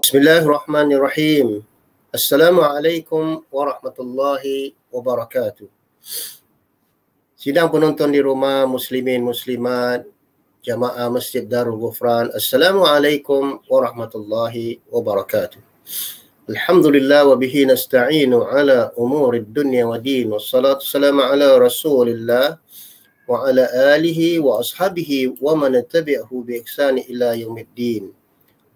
Bismillahirrahmanirrahim. Assalamualaikum warahmatullahi wabarakatuh. Sidang penonton di rumah, muslimin, muslimat, jamaah Masjid Darul Ghufran. Assalamualaikum warahmatullahi wabarakatuh. Alhamdulillah wa bihi nasta'inu ala umurid dunya wa din. Wassalatu wassalamu ala rasulillah wa ala alihi wa ashabihi wa man tabi'ahu bi ihsani ila yaumiddin.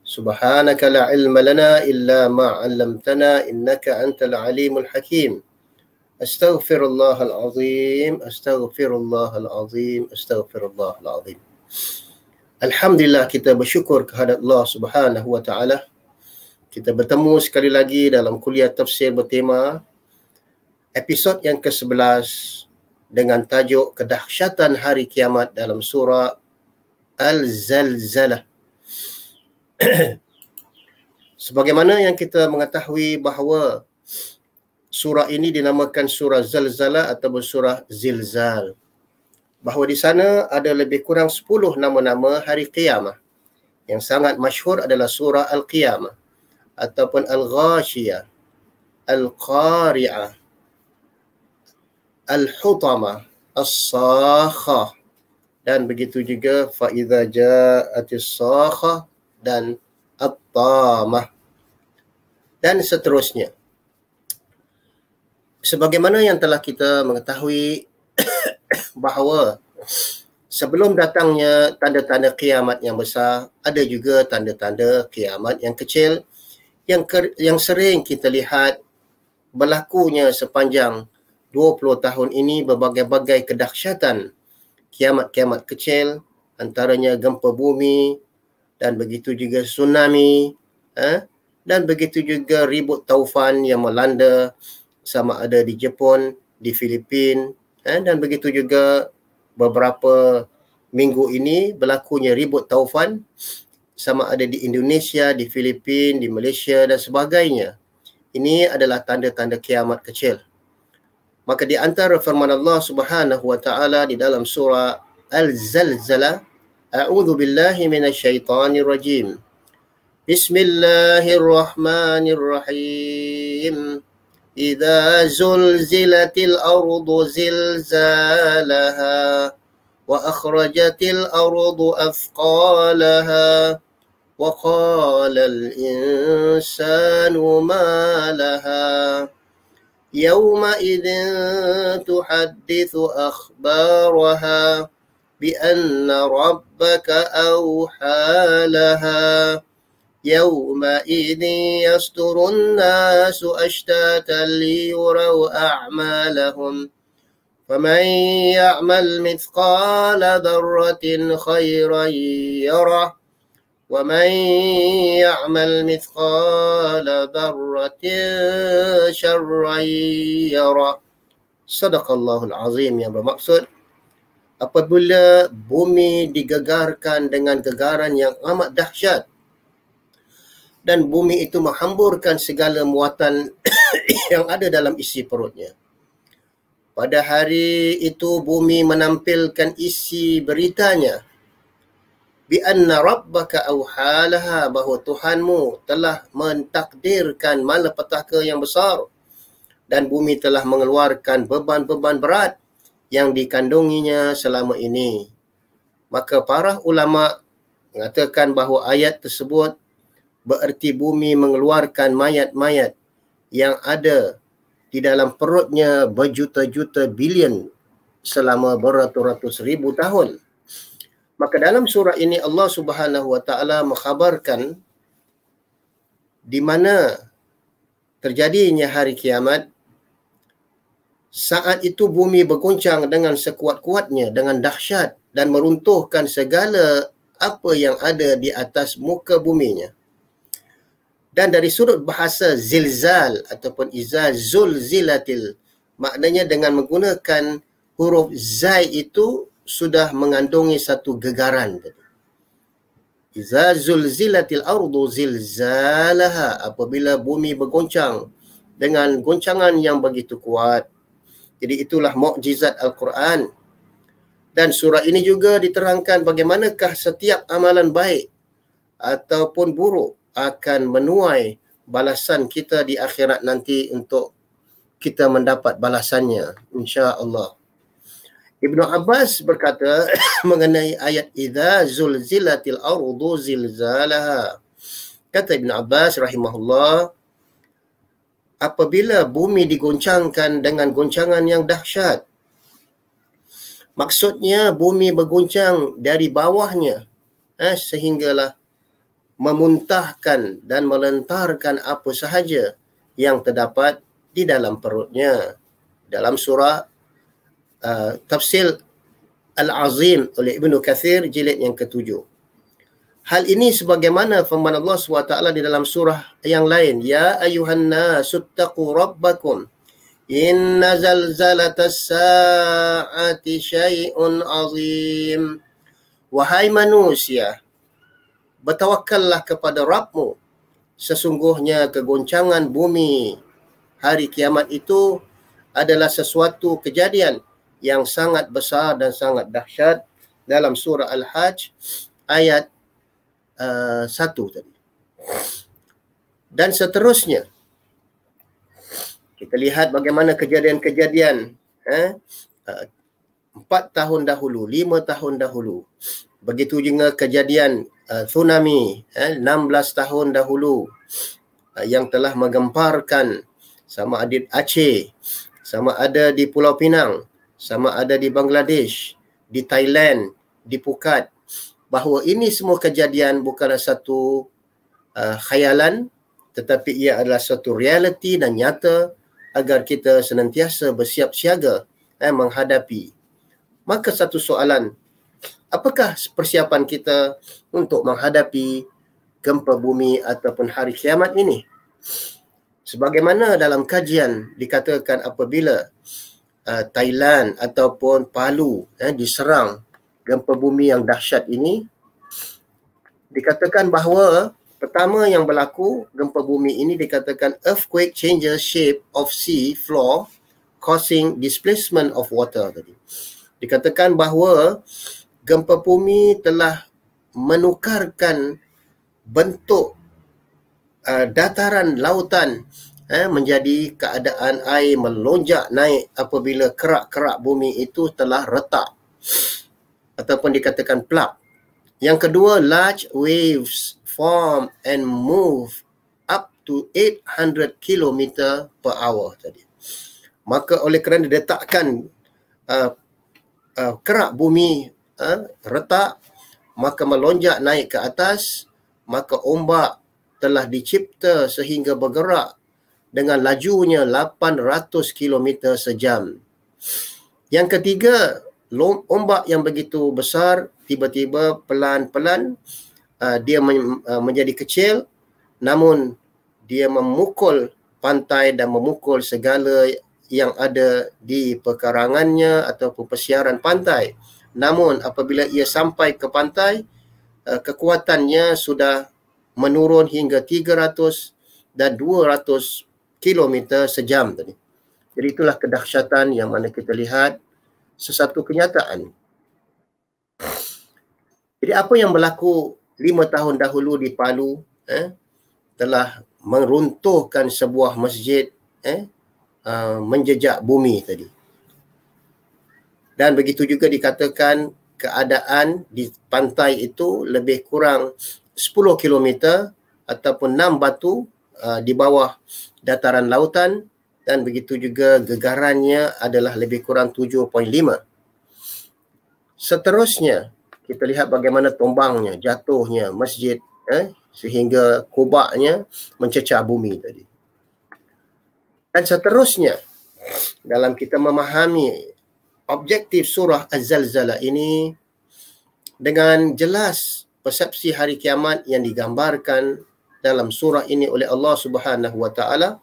Subhanaka la ilma lana illa ma 'allamtana innaka antal alimul hakim. Astaghfirullahal azim, astaghfirullahal azim, astaghfirullahal azim. Alhamdulillah, kita bersyukur kehadrat Allah Subhanahu wa taala. Kita bertemu sekali lagi dalam kuliah tafsir bertema episod yang ke-11 dengan tajuk kedahsyatan hari kiamat dalam surah Al-Zalzalah. Sebagaimana yang kita mengetahui bahawa surah ini dinamakan surah Zalzalah atau surah Zilzal. Bahawa di sana ada lebih kurang 10 nama-nama hari qiyamah. Yang sangat masyhur adalah surah Al-Qiyamah ataupun Al-Ghashiyah, Al-Qari'ah, Al-Hutamah, As-Sakhah, dan begitu juga fa idza ja'atis sakhah dan At-Tamah, dan seterusnya. Sebagaimana yang telah kita mengetahui bahawa sebelum datangnya tanda-tanda kiamat yang besar, ada juga tanda-tanda kiamat yang kecil yang sering kita lihat berlakunya sepanjang 20 tahun ini. Berbagai-bagai kedahsyatan kiamat-kiamat kecil, antaranya gempa bumi, dan begitu juga tsunami, dan begitu juga ribut taufan yang melanda sama ada di Jepun, di Filipina, dan begitu juga beberapa minggu ini berlakunya ribut taufan sama ada di Indonesia, di Filipina, di Malaysia dan sebagainya. Ini adalah tanda-tanda kiamat kecil. Maka di antara firman Allah Subhanahu wa taala di dalam surah Al-Zalzalah, A'udzu billahi minasyaitonir rajim. Bismillahirrahmanirrahim. Idza zulzilatil ardu zilzalaha wa akhrajatil ardu athqalaha wa qala al insanu ma laha yawma idzin tuhaddithu akhbaraha بأن ربك أوحى لها يومئذ يصدر الناس أشتاتا ليروا أعمالهم فمن يعمل مثقال ذرة خيرا يره ومن يعمل مثقال ذرة شرا يره. صدق الله العظيم. Yang bermaksud, apabila bumi digegarkan dengan gegaran yang amat dahsyat dan bumi itu menghamburkan segala muatan yang ada dalam isi perutnya. Pada hari itu bumi menampilkan isi beritanya, bi anna rabbaka auhalaha, bahawa Tuhanmu telah mentakdirkan malapetaka yang besar dan bumi telah mengeluarkan beban-beban berat yang dikandunginya selama ini. Maka para ulama mengatakan bahawa ayat tersebut bererti bumi mengeluarkan mayat-mayat yang ada di dalam perutnya berjuta-juta bilion selama beratus-ratus ribu tahun. Maka dalam surah ini Allah Subhanahu wa taala mengkhabarkan di mana terjadinya hari kiamat. Saat itu bumi berguncang dengan sekuat-kuatnya, dengan dahsyat, dan meruntuhkan segala apa yang ada di atas muka buminya. Dan dari sudut bahasa zilzal ataupun iza zulzilatil, maknanya dengan menggunakan huruf zai itu sudah mengandungi satu gegaran. Iza zulzilatil ardu zilzalaha, apabila bumi berguncang dengan goncangan yang begitu kuat. Jadi itulah mukjizat Al-Quran. Dan surah ini juga diterangkan bagaimanakah setiap amalan baik ataupun buruk akan menuai balasan kita di akhirat nanti untuk kita mendapat balasannya, insya-Allah. Ibnu Abbas berkata mengenai ayat idza zulzilatil ardu zilzalaha. Kata Ibnu Abbas rahimahullah, apabila bumi digoncangkan dengan goncangan yang dahsyat, maksudnya bumi bergoncang dari bawahnya sehinggalah memuntahkan dan melentarkan apa sahaja yang terdapat di dalam perutnya. Dalam surah Tafsir Al-Azim oleh Ibnu Kathir jilid yang ke-7. Hal ini sebagaimana firman Allah SWT di dalam surah yang lain, ya ayuhan nasuttaqu rabbakum inna zalzalatas sa'ati syai'un azim. Wahai manusia, bertawakkallah kepada Rabbmu, sesungguhnya kegoncangan bumi hari kiamat itu adalah sesuatu kejadian yang sangat besar dan sangat dahsyat. Dalam surah Al-Hajj ayat 1 tadi. Dan seterusnya, kita lihat bagaimana kejadian-kejadian 4 tahun dahulu, 5 tahun dahulu. Begitu juga kejadian tsunami 16 tahun dahulu yang telah menggemparkan sama ada di Aceh, sama ada di Pulau Pinang, sama ada di Bangladesh, di Thailand, di Phuket, bahawa ini semua kejadian bukanlah satu khayalan, tetapi ia adalah satu realiti dan nyata agar kita senantiasa bersiap siaga menghadapi. Maka satu soalan, apakah persiapan kita untuk menghadapi gempa bumi ataupun hari kiamat ini? Sebagaimana dalam kajian dikatakan apabila Thailand ataupun Palu diserang gempa bumi yang dahsyat ini, dikatakan bahawa pertama yang berlaku gempa bumi ini dikatakan earthquake changes shape of sea floor causing displacement of water tadi. Dikatakan bahawa gempa bumi telah menukarkan bentuk dataran lautan menjadi keadaan air melonjak naik apabila kerak-kerak bumi itu telah retak ataupun dikatakan plug. Yang kedua, large waves form and move up to 800 km per hour tadi. Maka oleh kerana diletakkan kerak bumi retak, maka melonjak naik ke atas, maka ombak telah dicipta sehingga bergerak dengan lajunya 800 km sejam. Yang ketiga, ombak yang begitu besar tiba-tiba pelan-pelan dia menjadi kecil, namun dia memukul pantai dan memukul segala yang ada di pekarangannya ataupun pesiaran pantai. Namun apabila ia sampai ke pantai, kekuatannya sudah menurun hingga 300 dan 200 kilometer sejam tadi. Jadi itulah kedahsyatan yang mana kita lihat sesuatu kenyataan. Jadi apa yang berlaku 5 tahun dahulu di Palu telah meruntuhkan sebuah masjid menjejak bumi tadi. Dan begitu juga dikatakan keadaan di pantai itu lebih kurang 10 kilometer ataupun 6 batu di bawah dataran lautan, dan begitu juga gegarannya adalah lebih kurang 7.5. Seterusnya kita lihat bagaimana tumbangnya, jatuhnya masjid sehingga kubaknya mencecah bumi tadi. Dan seterusnya dalam kita memahami objektif surah Az-Zalzalah ini, dengan jelas persepsi hari kiamat yang digambarkan dalam surah ini oleh Allah Subhanahu wa taala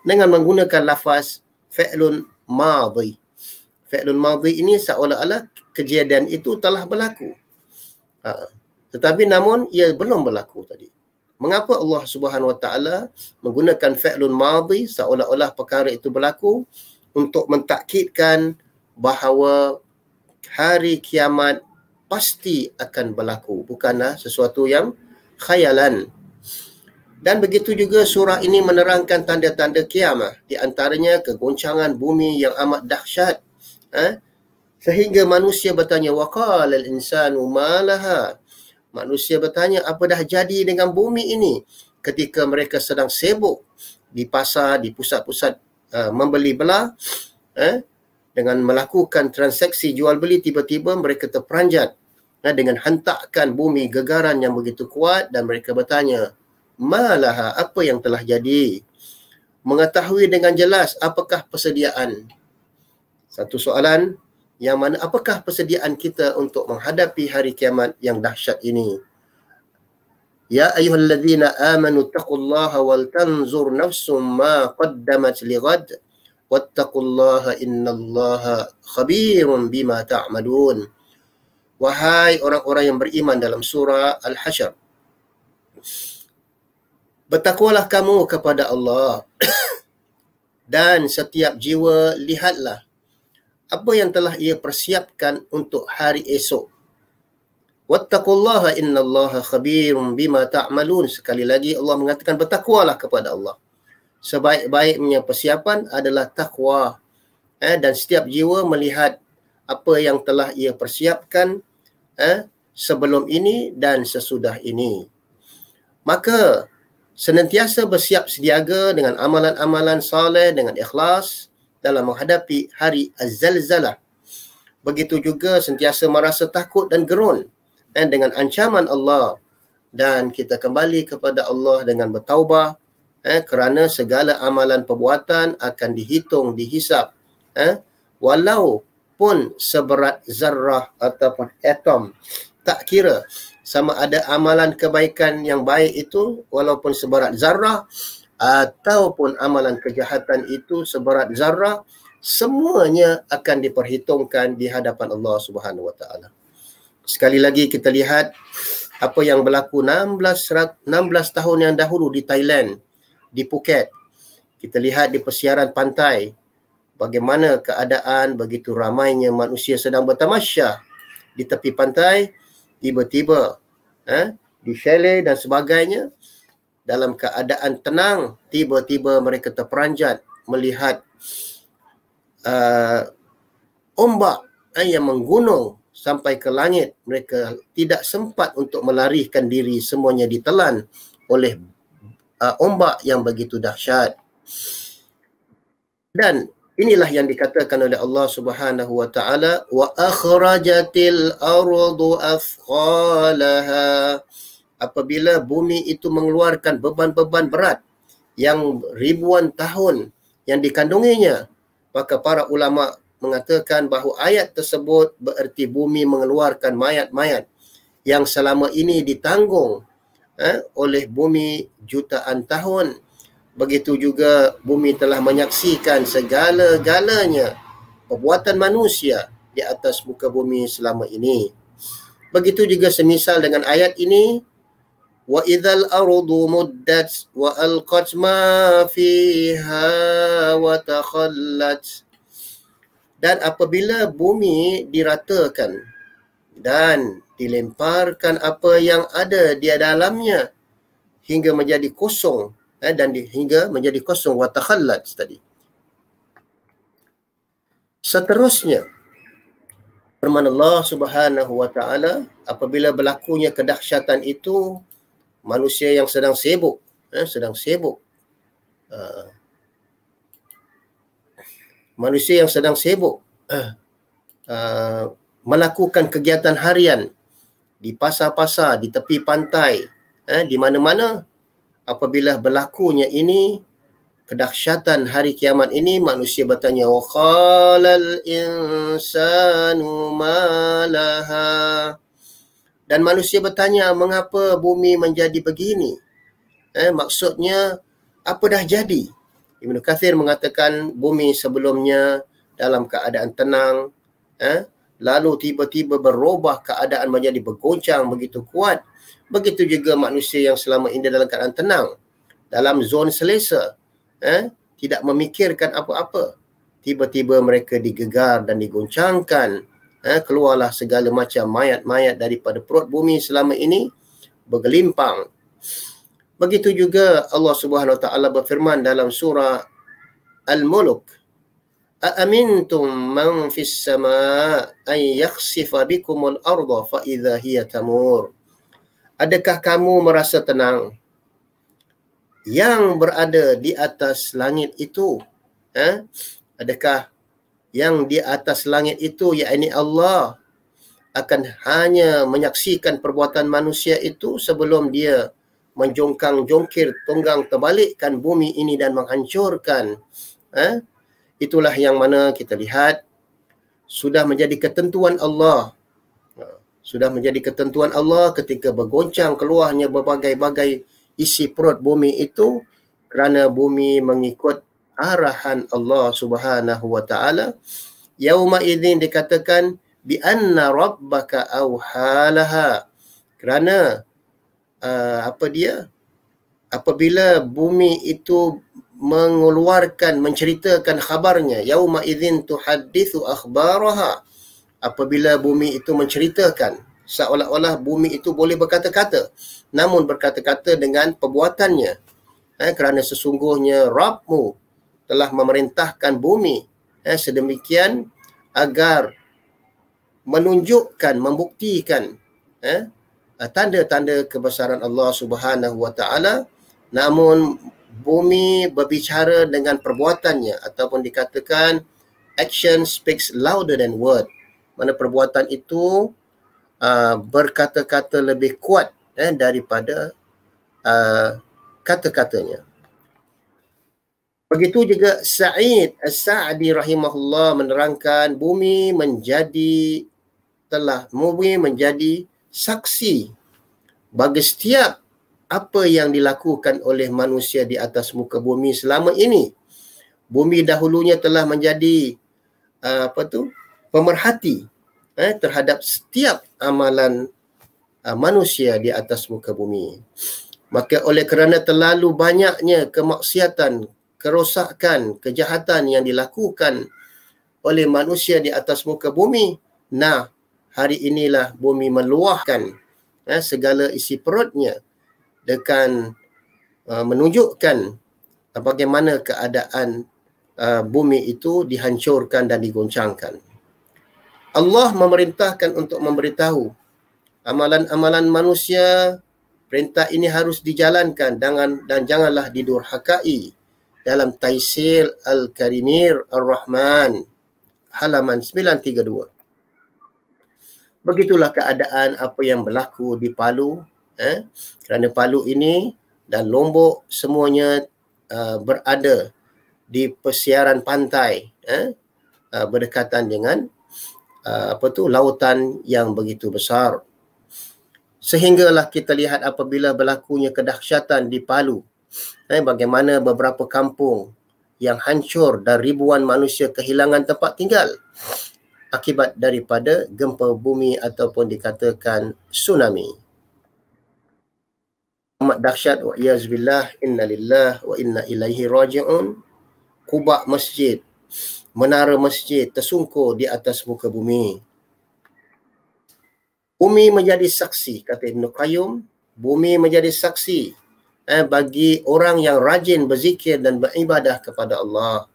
dengan menggunakan lafaz fi'lun madhi. Fi'lun madhi ini seolah-olah kejadian itu telah berlaku. Tetapi namun ia belum berlaku tadi. Mengapa Allah Subhanahu wa taala menggunakan fi'lun madhi seolah-olah perkara itu berlaku? Untuk mentakkidkan bahawa hari kiamat pasti akan berlaku, bukanlah sesuatu yang khayalan. Dan begitu juga surah ini menerangkan tanda-tanda kiamat, di antaranya kegoncangan bumi yang amat dahsyat. Sehingga manusia bertanya, waqala al-insanu ma laha. Manusia bertanya, apa dah jadi dengan bumi ini? Ketika mereka sedang sibuk di pasar, di pusat-pusat membeli belah, dengan melakukan transaksi jual beli, tiba-tiba mereka terperanjat dengan hentakan bumi gegaran yang begitu kuat, dan mereka bertanya, malaha, apa yang telah jadi? Mengetahui dengan jelas apakah persediaan. Satu soalan yang mana, apakah persediaan kita untuk menghadapi hari kiamat yang dahsyat ini? Ya ayyuhalladzina amanu taqullaha wal tanzur nafsum ma qaddamat lighad wattaqullaha innallaha khabirun bima ta'malun. Wahai orang-orang yang beriman, dalam surah Al-Hasyr, bertakwalah kamu kepada Allah dan setiap jiwa lihatlah apa yang telah ia persiapkan untuk hari esok. Wattaqullaha innallaha khabirum bima ta'malun. Sekali lagi Allah mengatakan bertakwalah kepada Allah. Sebaik-baiknya persiapan adalah takwa. Dan setiap jiwa melihat apa yang telah ia persiapkan sebelum ini dan sesudah ini. Maka senantiasa bersiap sediaga dengan amalan-amalan soleh, dengan ikhlas dalam menghadapi hari az-zalzalah. Begitu juga sentiasa merasa takut dan gerun dengan ancaman Allah, dan kita kembali kepada Allah dengan bertaubah, kerana segala amalan perbuatan akan dihitung, dihisap, walaupun seberat zarrah ataupun atom. Tak kira sama ada amalan kebaikan yang baik itu walaupun seberat zarrah, ataupun amalan kejahatan itu seberat zarrah, semuanya akan diperhitungkan di hadapan Allah Subhanahu Wa Taala. Sekali lagi kita lihat apa yang berlaku 16 tahun yang dahulu di Thailand, di Phuket. Kita lihat di persiaran pantai bagaimana keadaan, begitu ramainya manusia sedang bertamasya di tepi pantai, tiba-tiba di chalet dan sebagainya, dalam keadaan tenang, tiba-tiba mereka terperanjat melihat ombak yang menggunung sampai ke langit. Mereka tidak sempat untuk melarikan diri, semuanya ditelan oleh ombak yang begitu dahsyat. Dan inilah yang dikatakan oleh Allah Subhanahu Wa Taala, wa akhrajatil ardu athqalaha. Apabila bumi itu mengeluarkan beban-beban berat yang ribuan tahun yang dikandunginya, maka para ulama mengatakan bahawa ayat tersebut bererti bumi mengeluarkan mayat-mayat yang selama ini ditanggung oleh bumi jutaan tahun. Begitu juga bumi telah menyaksikan segala-galanya perbuatan manusia di atas muka bumi selama ini. Begitu juga semisal dengan ayat ini, wa idzal ardu muddat wa alqat ma fiha wa takhallat. Dan apabila bumi diratakan dan dilemparkan apa yang ada di dalamnya hingga menjadi kosong, dan hingga menjadi kosong, wa takhallat tadi. Seterusnya firman Allah Subhanahu Wa Taala, apabila berlakunya kedahsyatan itu, manusia yang sedang sibuk, manusia yang sedang sibuk melakukan kegiatan harian di pasar-pasar, di tepi pantai, di mana-mana. Apabila berlakunya ini, kedahsyatan hari kiamat ini, manusia bertanya, wa qalal insanu ma laha. Dan manusia bertanya, mengapa bumi menjadi begini? Maksudnya, apa dah jadi? Ibnu Katsir mengatakan bumi sebelumnya dalam keadaan tenang, lalu tiba-tiba berubah keadaan menjadi bergoncang begitu kuat. Begitu juga manusia yang selama ini dalam keadaan tenang, dalam zon selesa, tidak memikirkan apa-apa. Tiba-tiba mereka digegar dan digoncangkan. Keluarlah segala macam mayat-mayat daripada perut bumi selama ini bergelimpang. Begitu juga Allah Subhanahu wa taala berfirman dalam surah Al-Mulk, "Aamintum man fis sama' ay yakhsifa bikumul arda fa idza hiya tamur." Adakah kamu merasa tenang yang berada di atas langit itu? Adakah yang di atas langit itu, yakni Allah, akan hanya menyaksikan perbuatan manusia itu sebelum dia menjongkang-jongkir, tunggang terbalikkan bumi ini dan menghancurkan? Itulah yang mana kita lihat sudah menjadi ketentuan Allah. Sudah menjadi ketentuan Allah ketika bergoncang keluarnya berbagai-bagai isi perut bumi itu, kerana bumi mengikut arahan Allah Subhanahu wa taala. Yauma idzin dikatakan bi anna rabbaka auhalaha, kerana apabila bumi itu mengeluarkan, menceritakan khabarnya, yauma idzin tuhadditsu akhbaraha, apabila bumi itu menceritakan, seolah-olah bumi itu boleh berkata-kata, namun berkata-kata dengan perbuatannya, kerana sesungguhnya Rabbmu telah memerintahkan bumi sedemikian agar menunjukkan, membuktikan tanda-tanda kebesaran Allah Subhanahu wa taala, namun bumi berbicara dengan perbuatannya, ataupun dikatakan action speaks louder than word, mana perbuatan itu berkata-kata lebih kuat daripada kata-katanya. Begitu juga Sa'id As-Sa'di rahimahullah menerangkan bumi menjadi saksi bagi setiap apa yang dilakukan oleh manusia di atas muka bumi selama ini. Bumi dahulunya telah menjadi pemerhati terhadap setiap amalan manusia di atas muka bumi. Maka oleh kerana terlalu banyaknya kemaksiatan, kerosakan, kejahatan yang dilakukan oleh manusia di atas muka bumi, hari inilah bumi meluahkan segala isi perutnya dengan menunjukkan bagaimana keadaan bumi itu dihancurkan dan digoncangkan. Allah memerintahkan untuk memberitahu amalan-amalan manusia. Perintah ini harus dijalankan dan janganlah didurhakai. Dalam Taisir Al-Karimir Ar-Rahman halaman 932. Begitulah keadaan apa yang berlaku di Palu. Kerana Palu ini dan Lombok semuanya berada di pesiaran pantai, berdekatan dengan lautan yang begitu besar. Sehinggalah kita lihat apabila berlakunya kedahsyatan di Palu, bagaimana beberapa kampung yang hancur dan ribuan manusia kehilangan tempat tinggal akibat daripada gempa bumi ataupun dikatakan tsunami. Amat dahsyat, wa iyazbillah, inna lillah wa inna ilaihi raji'un. Kubak masjid, menara masjid tersungkur di atas muka bumi. Bumi menjadi saksi, kata Ibn Qayyum, bumi menjadi saksi bagi orang yang rajin berzikir dan beribadah kepada Allah.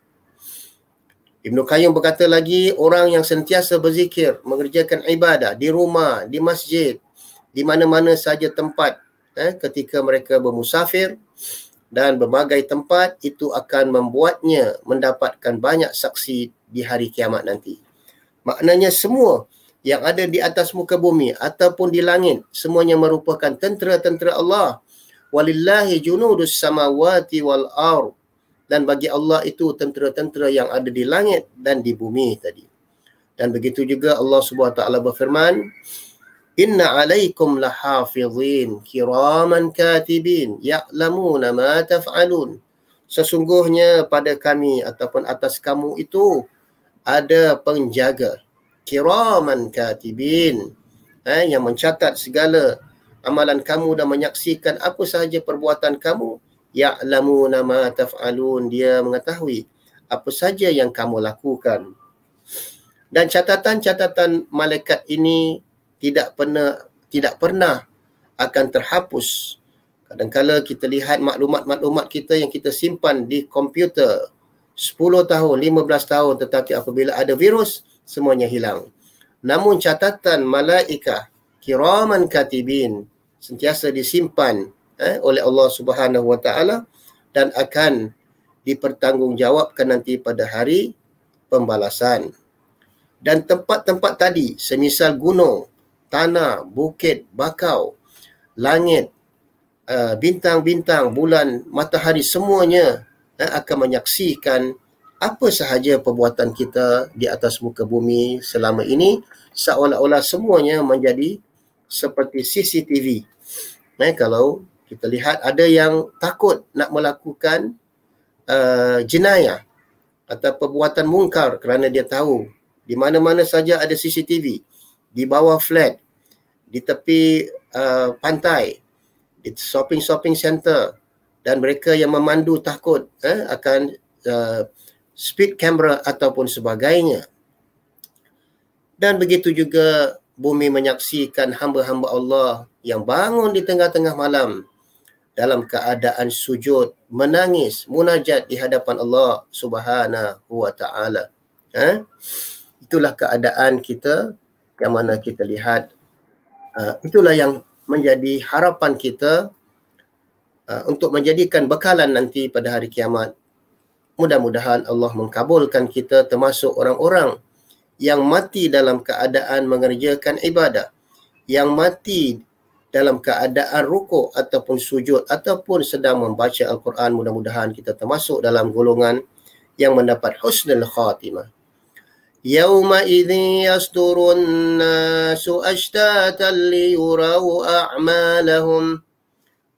Ibn Qayyum berkata lagi, orang yang sentiasa berzikir, mengerjakan ibadah di rumah, di masjid, di mana-mana saja tempat, ketika mereka bermusafir dan berbagai tempat, itu akan membuatnya mendapatkan banyak saksi di hari kiamat nanti. Maknanya semua yang ada di atas muka bumi ataupun di langit, semuanya merupakan tentera-tentera Allah. Walillahi junudus samawati wal ardh, dan bagi Allah itu tentera-tentera yang ada di langit dan di bumi tadi. Dan begitu juga Allah Subhanahu wa taala berfirman, inna alaikum lahafizin kiraman katibin ya'lamuna ma taf'alun. Sesungguhnya pada kami ataupun atas kamu itu ada penjaga kiraman katibin, yang mencatat segala amalan kamu dan menyaksikan apa sahaja perbuatan kamu. Ya'lamuna ma taf'alun, dia mengetahui apa saja yang kamu lakukan. Dan catatan-catatan malaikat ini tidak pernah akan terhapus Kadang-kala kita lihat maklumat-maklumat kita yang kita simpan di komputer 10 tahun, 15 tahun, tetapi apabila ada virus, semuanya hilang. Namun catatan malaikah kiraman katibin sentiasa disimpan oleh Allah Subhanahu Wa Taala dan akan dipertanggungjawabkan nanti pada hari pembalasan. Dan tempat-tempat tadi, semisal gunung, tanah, bukit, bakau, langit, bintang-bintang, bulan, matahari, semuanya akan menyaksikan apa sahaja perbuatan kita di atas muka bumi selama ini, seolah-olah semuanya menjadi seperti CCTV. Kalau kita lihat ada yang takut nak melakukan jenayah atau perbuatan mungkar kerana dia tahu di mana-mana saja ada CCTV, di bawah flat, di tepi pantai, di shopping center, dan mereka yang memandu takut akan speed camera ataupun sebagainya. Dan begitu juga bumi menyaksikan hamba-hamba Allah yang bangun di tengah-tengah malam dalam keadaan sujud, menangis, munajat di hadapan Allah Subhanahu Wa Taala. Itulah keadaan kita yang mana kita lihat. Itulah yang menjadi harapan kita untuk menjadikan bekalan nanti pada hari kiamat. Mudah-mudahan Allah mengkabulkan kita termasuk orang-orang yang mati dalam keadaan mengerjakan ibadah, yang mati dalam keadaan rukuk ataupun sujud ataupun sedang membaca Al-Quran. Mudah-mudahan kita termasuk dalam golongan yang mendapat husnul khatimah. Yauma idzin yasdurun nasu ashtatan liyurau a'malahum.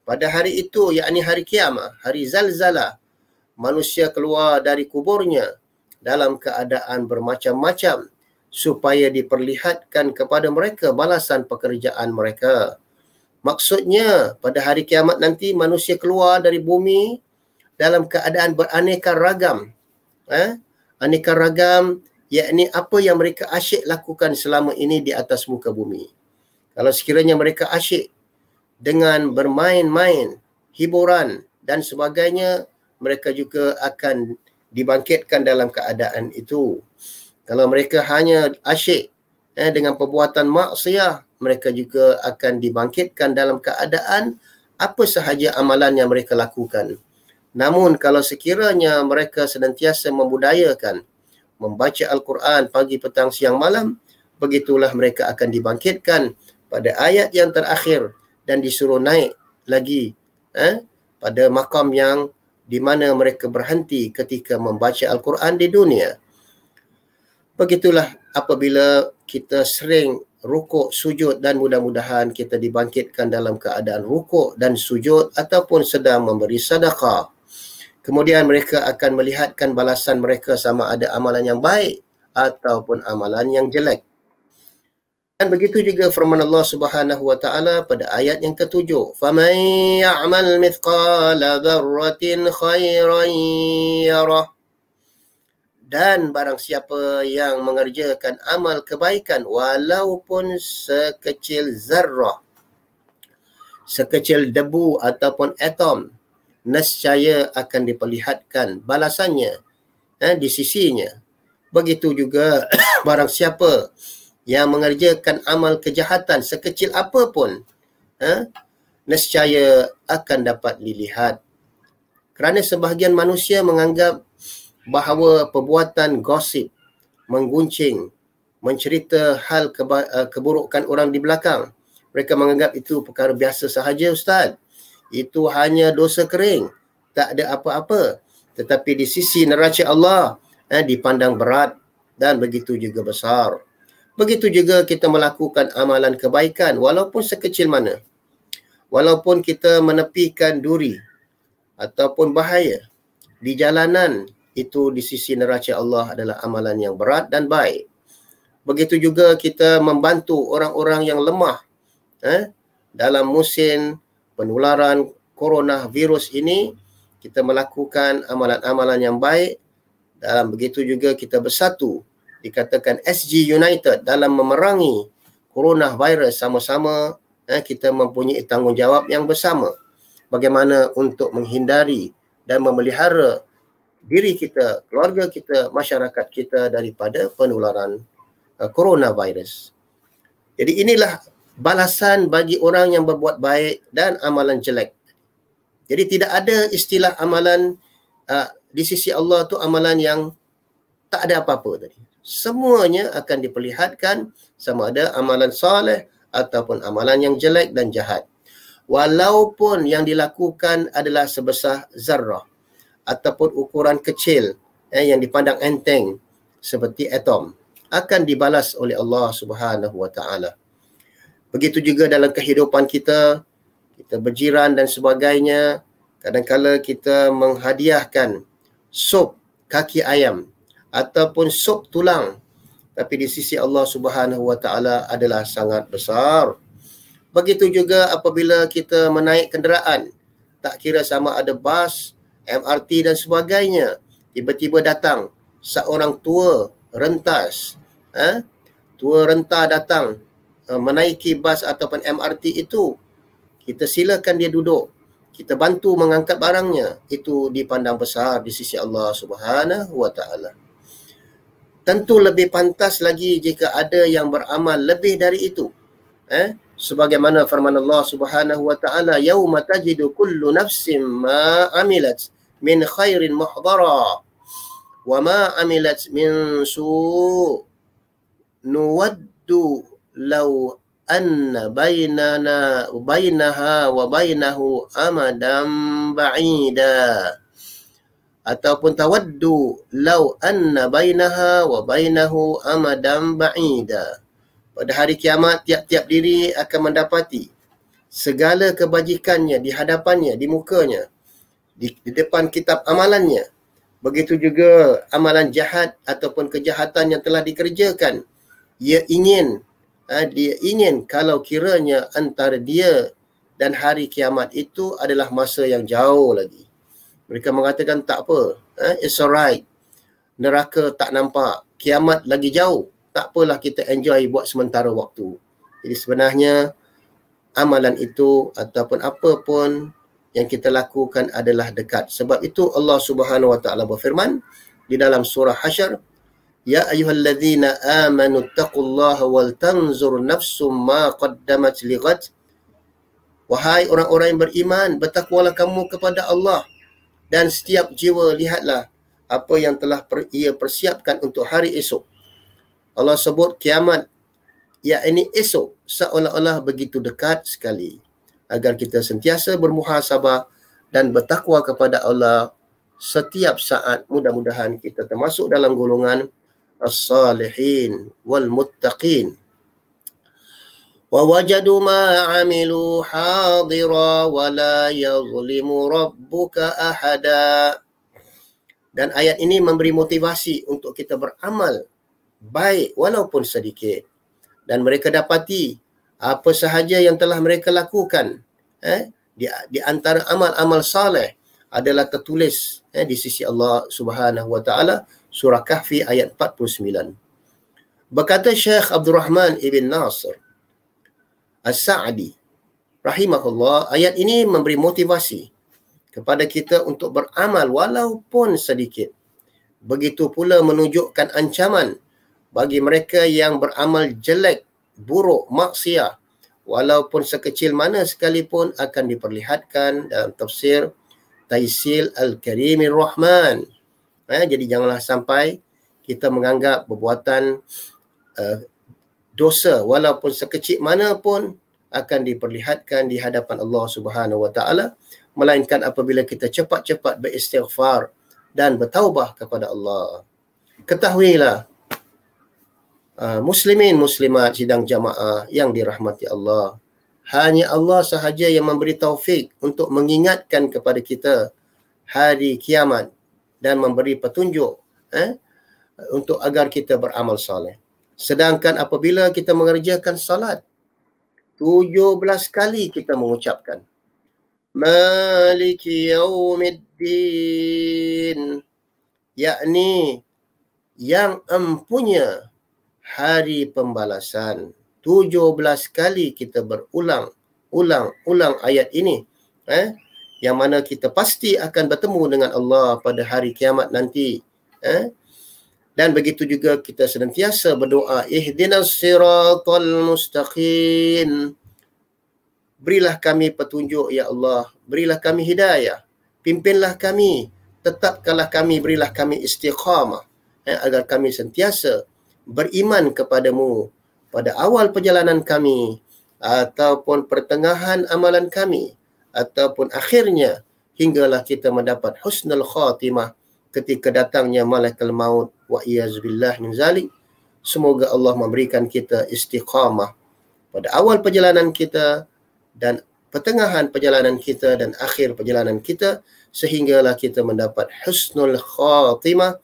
Pada hari itu, yakni hari kiamat, hari zalzalah, manusia keluar dari kuburnya dalam keadaan bermacam-macam supaya diperlihatkan kepada mereka balasan pekerjaan mereka. Maksudnya pada hari kiamat nanti manusia keluar dari bumi dalam keadaan beraneka ragam. Aneka ragam, yakni apa yang mereka asyik lakukan selama ini di atas muka bumi. Kalau sekiranya mereka asyik dengan bermain-main, hiburan dan sebagainya, mereka juga akan dibangkitkan dalam keadaan itu. Kalau mereka hanya asyik dengan perbuatan maksiat, mereka juga akan dibangkitkan dalam keadaan apa sahaja amalan yang mereka lakukan. Namun kalau sekiranya mereka senantiasa membudayakan membaca Al-Quran pagi, petang, siang, malam, begitulah mereka akan dibangkitkan pada ayat yang terakhir dan disuruh naik lagi pada makam yang di mana mereka berhenti ketika membaca Al-Quran di dunia. Begitulah apabila kita sering rukuk, sujud, dan mudah-mudahan kita dibangkitkan dalam keadaan rukuk dan sujud ataupun sedang memberi sedekah. Kemudian mereka akan melihatkan balasan mereka sama ada amalan yang baik ataupun amalan yang jelek. Dan begitu juga firman Allah Subhanahu Wa Taala pada ayat yang ke-7, "Faman ya'mal mithqala dzarratin khairan yarah." Dan barang siapa yang mengerjakan amal kebaikan walaupun sekecil zarrah, sekecil debu ataupun atom, nescaya akan diperlihatkan balasannya di sisinya. Begitu juga barang siapa yang mengerjakan amal kejahatan sekecil apapun, nescaya akan dapat dilihat. Kerana sebahagian manusia menganggap bahawa perbuatan gosip, mengguncing, mencerita hal keburukan orang di belakang, mereka menganggap itu perkara biasa sahaja, Ustaz. Itu hanya dosa kering, tak ada apa-apa. Tetapi di sisi neraca Allah dipandang berat dan begitu juga besar. Begitu juga kita melakukan amalan kebaikan walaupun sekecil mana. Walaupun kita menepikan duri ataupun bahaya di jalanan, itu di sisi neraca Allah adalah amalan yang berat dan baik. Begitu juga kita membantu orang-orang yang lemah dalam musim penularan coronavirus ini, kita melakukan amalan-amalan yang baik. Dalam begitu juga kita bersatu, dikatakan SG United dalam memerangi coronavirus sama-sama. Kita mempunyai tanggungjawab yang bersama. bagaimana untuk menghindari dan memelihara diri kita, keluarga kita, masyarakat kita daripada penularan coronavirus. Jadi inilah balasan bagi orang yang berbuat baik dan amalan jelek. Jadi tidak ada istilah amalan di sisi Allah tu amalan yang tak ada apa-apa tadi. Semuanya akan diperlihatkan sama ada amalan soleh ataupun amalan yang jelek dan jahat. Walaupun yang dilakukan adalah sebesar zarrah ataupun ukuran kecil yang dipandang enteng seperti atom, akan dibalas oleh Allah Subhanahu Wa Taala. Begitu juga dalam kehidupan kita, kita berjiran dan sebagainya, kadang-kala kita menghadiahkan sup kaki ayam ataupun sup tulang, tapi di sisi Allah Subhanahu Wa Taala adalah sangat besar. Begitu juga apabila kita menaik kenderaan, tak kira sama ada bas, MRT dan sebagainya, tiba-tiba datang seorang tua rentas, tua renta datang menaiki bas ataupun MRT itu, kita silakan dia duduk, kita bantu mengangkat barangnya, itu dipandang besar di sisi Allah Subhanahu Wa Taala. Tentu lebih pantas lagi jika ada yang beramal lebih dari itu. Sebagaimana firman Allah Subhanahu Wa Taala, yauma tajidu kullu nafsin ma amilat min khairin muhdara wa ma amilat min su' nuwaddu law anna bainaha wa bainahu amadan ba'ida, ataupun tawaddu law anna bainaha wa bainahu amadan ba'ida. Pada hari kiamat tiap-tiap diri akan mendapati segala kebajikannya di hadapannya, di mukanya, di depan kitab amalannya. Begitu juga amalan jahat ataupun kejahatan yang telah dikerjakan. Dia ingin kalau kiranya antara dia dan hari kiamat itu adalah masa yang jauh lagi. Mereka mengatakan tak apa, it's alright. Neraka tak nampak, kiamat lagi jauh. Tak apalah, kita enjoy buat sementara waktu. Jadi sebenarnya amalan itu ataupun apa pun yang kita lakukan adalah dekat. Sebab itu Allah Subhanahu Wa Taala berfirman di dalam surah Hasyr, ya ayyuhalladzina amanu taqullaha wal tanzur nafsum ma qaddamat lighad. Wahai orang-orang yang beriman, bertakwalah kamu kepada Allah dan setiap jiwa lihatlah apa yang telah ia persiapkan untuk hari esok. Allah sebut kiamat, yakni esok, seolah-olah begitu dekat sekali. Agar kita sentiasa bermuhasabah dan bertakwa kepada Allah setiap saat. Mudah-mudahan kita termasuk dalam golongan as-salihin wal muttaqin. Wa wajadu ma 'amilu hadira wa la yazlimu rabbuka ahada. Dan ayat ini memberi motivasi untuk kita beramal baik walaupun sedikit. Dan mereka dapati apa sahaja yang telah mereka lakukan di antara amal-amal saleh adalah tertulis di sisi Allah Subhanahu Wa Taala. Surah Kahfi ayat 49. Berkata Syekh Abdul Rahman Ibn Nasir As-Sa'di rahimahullah, ayat ini memberi motivasi kepada kita untuk beramal walaupun sedikit. Begitu pula menunjukkan ancaman bagi mereka yang beramal jelek, buruk, maksiat, walaupun sekecil mana sekalipun, akan diperlihatkan dalam tafsir Taisil Al-Karimir Rahman. Jadi janganlah sampai kita menganggap perbuatan dosa walaupun sekecil mana pun akan diperlihatkan di hadapan Allah Subhanahu Wa Taala, melainkan apabila kita cepat-cepat beristighfar dan bertaubah kepada Allah. Ketahuilah muslimin muslimat sidang jamaah yang dirahmati Allah, hanya Allah sahaja yang memberi taufik untuk mengingatkan kepada kita hari kiamat dan memberi petunjuk untuk agar kita beramal soleh. Sedangkan apabila kita mengerjakan salat 17 kali kita mengucapkan Maliki Yaumiddin, yakni yang empunya hari pembalasan. 17 kali kita berulang ayat ini. yang mana kita pasti akan bertemu dengan Allah pada hari kiamat nanti. Dan begitu juga kita senantiasa berdoa, ihdinas siratal mustaqim. Berilah kami petunjuk ya Allah, berilah kami hidayah, pimpinlah kami, tetapkanlah kami, berilah kami istiqamah, agar kami sentiasa beriman kepadamu pada awal perjalanan kami, ataupun pertengahan amalan kami, ataupun akhirnya, hinggalah kita mendapat husnul khatimah ketika datangnya malakul maut, wa iyazubillah min zalik. Semoga Allah memberikan kita istiqamah pada awal perjalanan kita dan pertengahan perjalanan kita dan akhir perjalanan kita, sehinggalah kita mendapat husnul khatimah,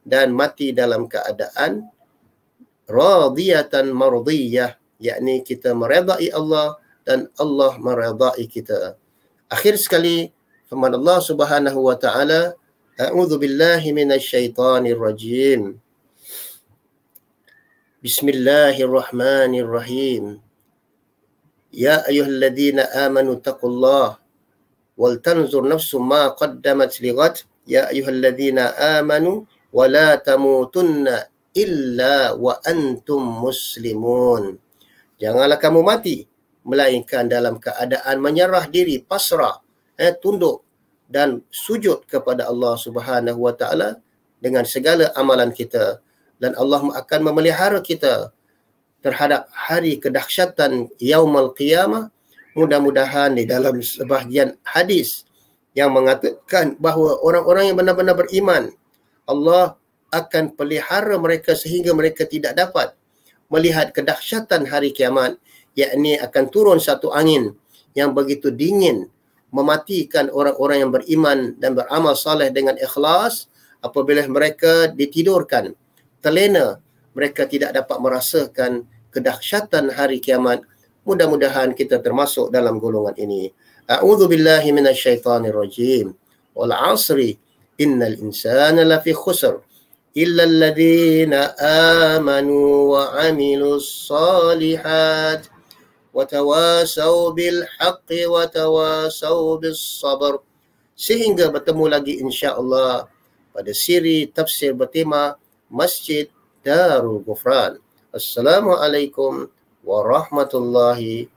dan mati dalam keadaan radiyatan mardiyah, yakni kita meredai Allah dan Allah meredai kita. Akhir sekali, firman Allah Subhanahu wa taala, a'udzu billahi minasyaitonir rajim. Bismillahirrahmanirrahim. Ya ayyuhalladzina amanu taqullaha wal tanzur nafsum ma qaddamat lighad. Ya ayyuhalladzina amanu wa la tamutunna illa wa antum muslimun. Janganlah kamu mati melainkan dalam keadaan menyerah diri, pasrah, tunduk dan sujud kepada Allah Subhanahu wa taala dengan segala amalan kita, dan Allah akan memelihara kita terhadap hari kedahsyatan yaumul qiyamah. Mudah-mudahan di dalam sebahagian hadis yang mengatakan bahawa orang-orang yang benar-benar beriman, Allah akan pelihara mereka sehingga mereka tidak dapat melihat kedahsyatan hari kiamat, yakni akan turun satu angin yang begitu dingin, mematikan orang-orang yang beriman dan beramal saleh dengan ikhlas. Apabila mereka ditidurkan, terlena, mereka tidak dapat merasakan kedahsyatan hari kiamat. Mudah-mudahan kita termasuk dalam golongan ini. A'udzu billahi minasyaitonir rajim. Wal 'asri innal insana lafi khusr illa alladhina amanu wa 'amilus shalihat wa tawasaw bil haqqi wa tawasaw bis sabr. Sehingga bertemu lagi insya-Allah pada siri tafsir bertema Masjid Darul Ghufran. Assalamualaikum warahmatullahi